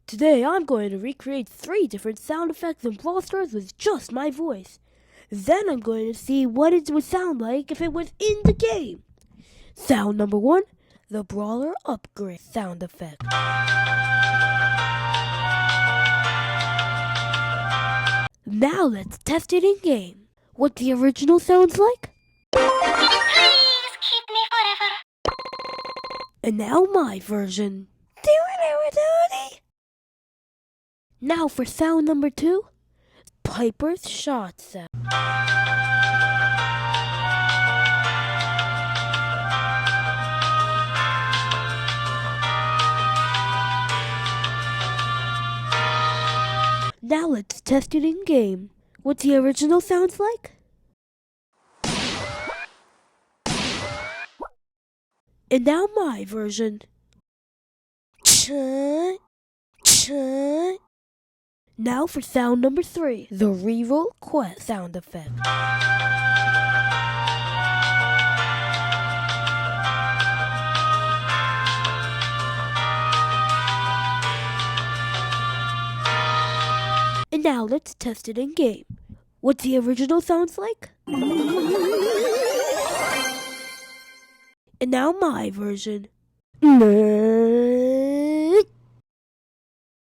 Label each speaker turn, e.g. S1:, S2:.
S1: Today I'm going to recreate 3 different sound effects in Brawl Stars with just my voice. Then I'm going to see what it would sound like if it was in the game. Sound number 1, the Brawler Upgrade sound effect. Now let's test it in game. What the original sounds like?
S2: Please keep me forever.
S1: And now my version. Now for sound number 2, Piper's shot sound. Now let's test it in game. What the original sounds like? And now my version. Now for sound number 3, the reroll quest sound effect. And now let's test it in game. What the original sounds like? And now my version.